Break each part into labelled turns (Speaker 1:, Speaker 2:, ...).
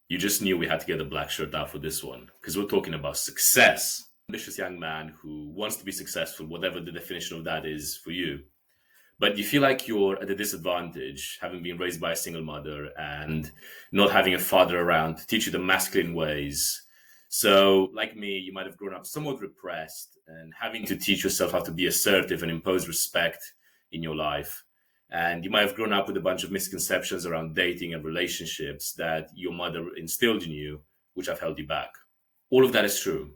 Speaker 1: You just knew we had to get the black shirt out for this one because we're talking about success. Ambitious young man who wants to be successful, whatever the definition of that is for you. But you feel like you're at a disadvantage, having been raised by a single mother and not having a father around to teach you the masculine ways. So, like me, you might have grown up somewhat repressed and having to teach yourself how to be assertive and impose respect in your life. And you might have grown up with a bunch of misconceptions around dating and relationships that your mother instilled in you, which have held you back. All of that is true.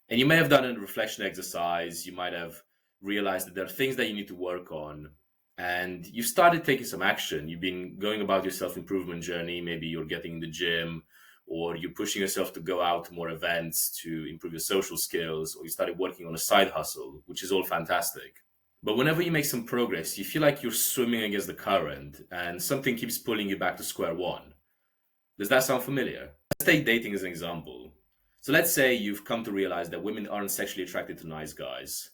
Speaker 1: And you may have done a reflection exercise. You might have realized that there are things that you need to work on. And you've started taking some action. You've been going about your self improvement journey. Maybe you're getting in the gym, or you're pushing yourself to go out to more events to improve your social skills, or you started working on a side hustle, which is all fantastic. But whenever you make some progress, you feel like you're swimming against the current and something keeps pulling you back to square one. Does that sound familiar? Let's take dating as an example. So let's say you've come to realize that women aren't sexually attracted to nice guys.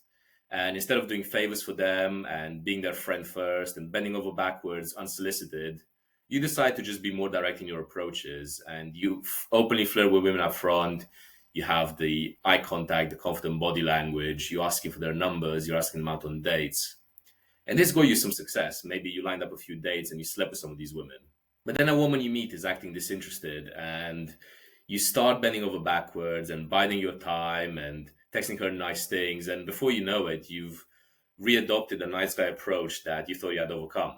Speaker 1: And instead of doing favors for them and being their friend first and bending over backwards unsolicited, you decide to just be more direct in your approaches and you openly flirt with women up front. You have the eye contact, the confident body language, you're asking for their numbers, you're asking them out on dates. And this got you some success. Maybe you lined up a few dates and you slept with some of these women. But then a woman you meet is acting disinterested and you start bending over backwards and biding your time and texting her nice things. And before you know it, you've readopted a nice guy approach that you thought you had overcome.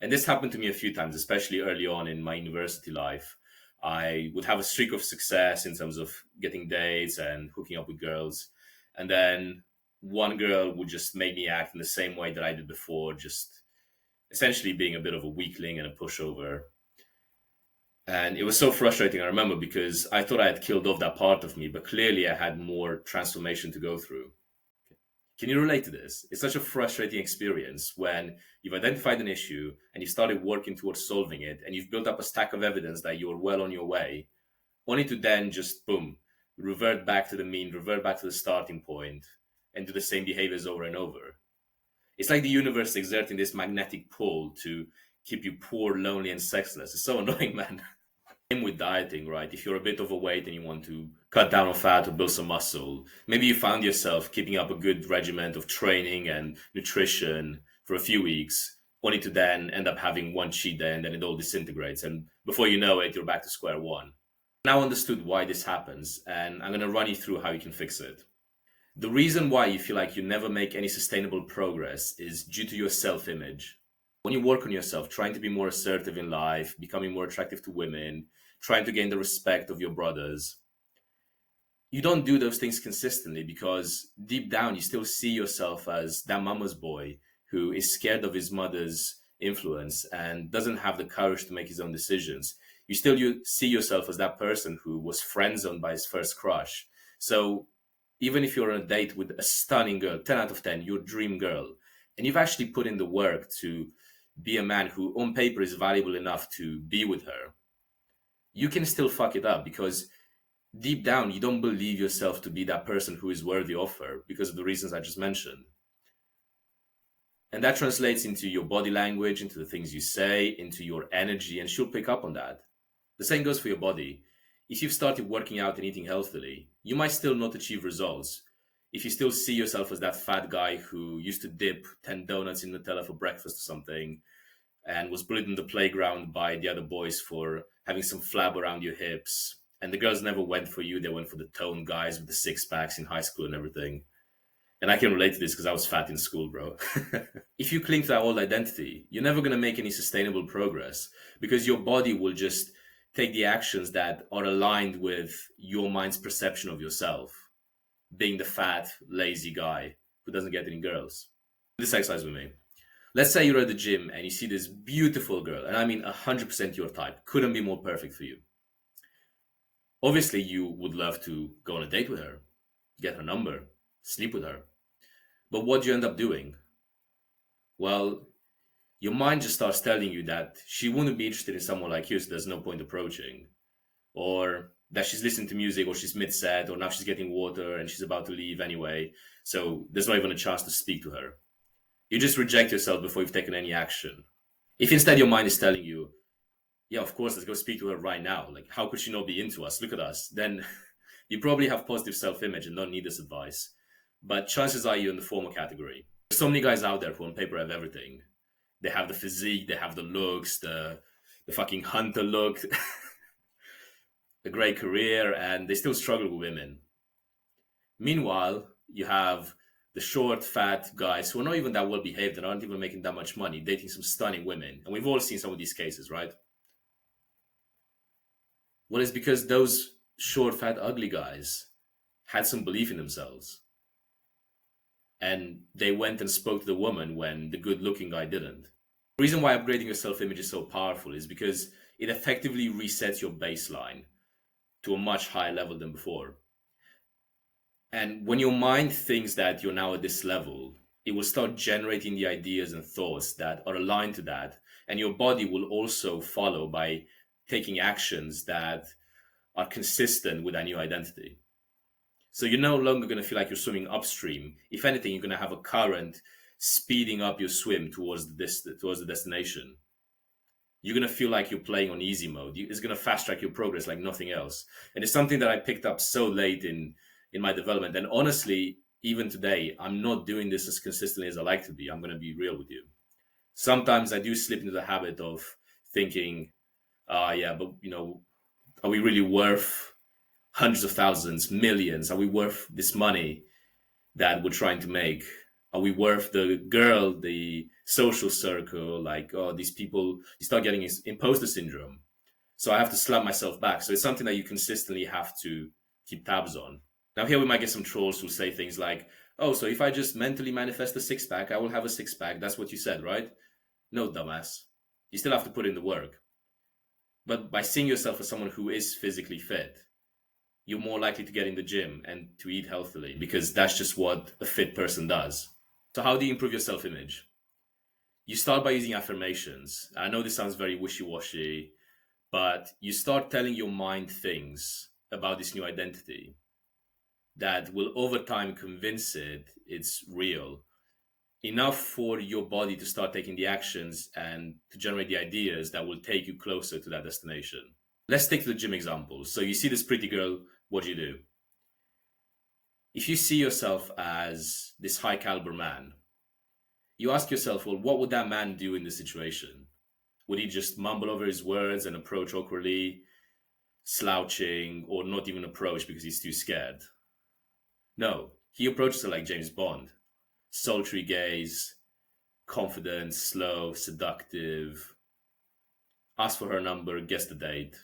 Speaker 1: And this happened to me a few times, especially early on in my university life. I would have a streak of success in terms of getting dates and hooking up with girls. And then one girl would just make me act in the same way that I did before, just essentially being a bit of a weakling and a pushover. And it was so frustrating, I remember, because I thought I had killed off that part of me, but clearly I had more transformation to go through. Can you relate to this? It's such a frustrating experience when you've identified an issue and you started working towards solving it and you've built up a stack of evidence that you're well on your way, only to then just, boom, revert back to the mean, revert back to the starting point and do the same behaviors over and over. It's like the universe exerting this magnetic pull to keep you poor, lonely, and sexless. It's so annoying, man. Same with dieting, right? If you're a bit overweight and you want to cut down on fat or build some muscle, maybe you found yourself keeping up a good regimen of training and nutrition for a few weeks, only to then end up having one cheat day and then it all disintegrates. And before you know it, you're back to square one. Now understood why this happens, and I'm going to run you through how you can fix it. The reason why you feel like you never make any sustainable progress is due to your self-image. When you work on yourself, trying to be more assertive in life, becoming more attractive to women, trying to gain the respect of your brothers, you don't do those things consistently because deep down you still see yourself as that mama's boy who is scared of his mother's influence and doesn't have the courage to make his own decisions. You see yourself as that person who was friend zoned by his first crush. So even if you're on a date with a stunning girl, 10 out of 10, your dream girl, and you've actually put in the work to be a man who on paper is valuable enough to be with her, you can still fuck it up because deep down you don't believe yourself to be that person who is worthy of her because of the reasons I just mentioned. And that translates into your body language, into the things you say, into your energy, and she'll pick up on that. The same goes for your body. If you've started working out and eating healthily, you might still not achieve results. If you still see yourself as that fat guy who used to dip 10 donuts in Nutella for breakfast or something and was bullied in the playground by the other boys for having some flab around your hips, and the girls never went for you, they went for the toned guys with the six packs in high school and everything. And I can relate to this because I was fat in school, bro. If you cling to that old identity, you're never going to make any sustainable progress because your body will just take the actions that are aligned with your mind's perception of yourself, being the fat, lazy guy who doesn't get any girls. This exercise with me. Let's say you're at the gym and you see this beautiful girl, and I mean 100% your type, couldn't be more perfect for you. Obviously, you would love to go on a date with her, get her number, sleep with her. But what do you end up doing? Well, your mind just starts telling you that she wouldn't be interested in someone like you, so there's no point approaching. Or that she's listening to music, or she's mid-set, or now she's getting water and she's about to leave anyway, so there's not even a chance to speak to her. You just reject yourself before you've taken any action. If instead your mind is telling you, Yeah, of course, let's go speak to her right now. Like, how could she not be into us? Look at us. Then you probably have positive self-image and don't need this advice. But chances are you're in the former category. There's so many guys out there who on paper have everything. They have the physique, they have the looks, the fucking hunter look, a great career, and they still struggle with women. Meanwhile, you have the short, fat guys who are not even that well behaved and aren't even making that much money, dating some stunning women. And we've all seen some of these cases, right? Well, it's because those short, fat, ugly guys had some belief in themselves. And they went and spoke to the woman when the good looking guy didn't. The reason why upgrading your self image is so powerful is because it effectively resets your baseline to a much higher level than before. And when your mind thinks that you're now at this level, it will start generating the ideas and thoughts that are aligned to that. And your body will also follow by taking actions that are consistent with that new identity. So you're no longer going to feel like you're swimming upstream. If anything, you're going to have a current speeding up your swim towards the destination. You're going to feel like you're playing on easy mode. It's going to fast track your progress like nothing else. And it's something that I picked up so late in my development. And honestly, even today, I'm not doing this as consistently as I like to be. I'm going to be real with you. Sometimes I do slip into the habit of thinking, yeah, but are we really worth hundreds of thousands, millions? Are we worth this money that we're trying to make? Are we worth the girl, the social circle? Like, oh, these people, you start getting imposter syndrome. So I have to slap myself back. So it's something that you consistently have to keep tabs on. Now, here we might get some trolls who say things like, oh, so if I just mentally manifest a six pack, I will have a six pack. That's what you said, right? No, dumbass. You still have to put in the work. But by seeing yourself as someone who is physically fit, you're more likely to get in the gym and to eat healthily because that's just what a fit person does. So how do you improve your self-image? You start by using affirmations. I know this sounds very wishy-washy, but you start telling your mind things about this new identity that will over time convince it's real enough for your body to start taking the actions and to generate the ideas that will take you closer to that destination. Let's take the gym example. So you see this pretty girl, what do you do? If you see yourself as this high caliber man, you ask yourself, well, what would that man do in this situation? Would he just mumble over his words and approach awkwardly, slouching, or not even approach because he's too scared? No, he approaches her like James Bond. Sultry gaze, confident, slow, seductive. Ask for her number, guess the date.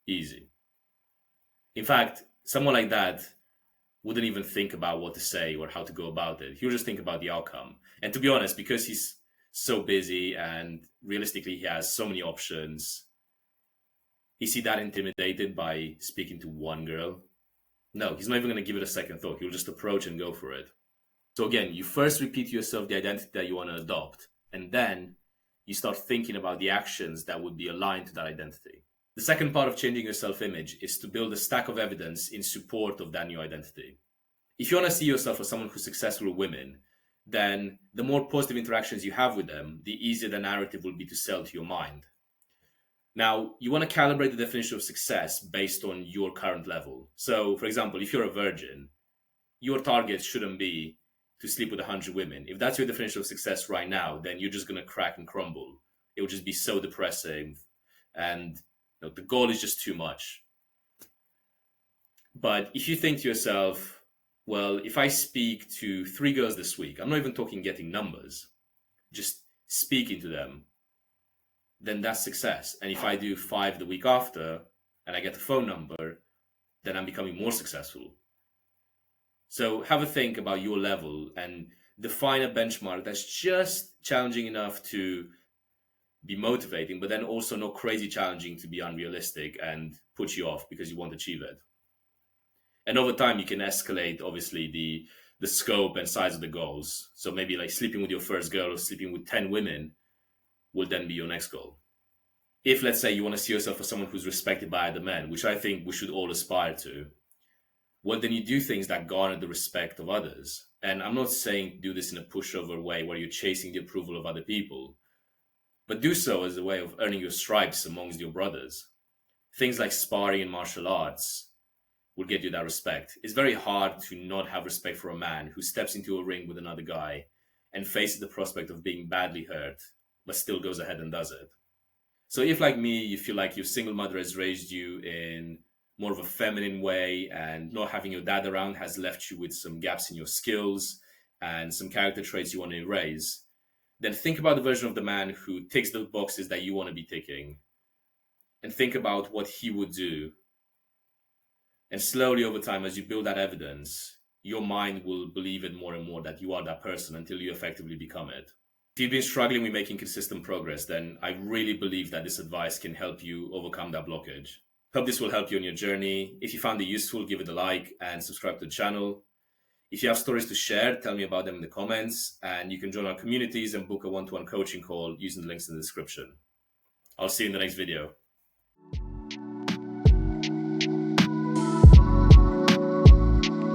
Speaker 1: Easy. In fact, someone like that wouldn't even think about what to say or how to go about it. He'll just think about the outcome. And to be honest, because he's so busy and realistically he has so many options, is he that intimidated by speaking to one girl? No, he's not even going to give it a second thought. He'll just approach and go for it. So again, you first repeat to yourself the identity that you want to adopt, and then you start thinking about the actions that would be aligned to that identity. The second part of changing your self-image is to build a stack of evidence in support of that new identity. If you want to see yourself as someone who's successful with women, then the more positive interactions you have with them, the easier the narrative will be to sell to your mind. Now, you want to calibrate the definition of success based on your current level. So, for example, if you're a virgin, your target shouldn't be to sleep with 100 women. If that's your definition of success right now, then you're just going to crack and crumble. It will just be so depressing. And the goal is just too much. But if you think to yourself, well, if I speak to 3 girls this week, I'm not even talking getting numbers, just speaking to them, then that's success. And if I do 5 the week after and I get the phone number, then I'm becoming more successful. So have a think about your level and define a benchmark that's just challenging enough to be motivating, but then also not crazy challenging to be unrealistic and put you off because you won't achieve it. And over time, you can escalate, obviously, the scope and size of the goals. So maybe like sleeping with your first girl or sleeping with 10 women will then be your next goal. If, let's say, you want to see yourself as someone who's respected by other men, which I think we should all aspire to, well, then you do things that garner the respect of others. And I'm not saying do this in a pushover way where you're chasing the approval of other people. but do so as a way of earning your stripes amongst your brothers. Things like sparring and martial arts will get you that respect. It's very hard to not have respect for a man who steps into a ring with another guy and faces the prospect of being badly hurt, but still goes ahead and does it. So if, like me, you feel like your single mother has raised you in more of a feminine way, and not having your dad around has left you with some gaps in your skills and some character traits you want to erase, then think about the version of the man who ticks the boxes that you want to be ticking, and think about what he would do. And slowly over time, as you build that evidence, your mind will believe it more and more that you are that person until you effectively become it. If you've been struggling with making consistent progress, then I really believe that this advice can help you overcome that blockage. Hope this will help you on your journey. If you found it useful, give it a like and subscribe to the channel. If you have stories to share, tell me about them in the comments, and you can join our communities and book a one-to-one coaching call using the links in the description. I'll see you in the next video.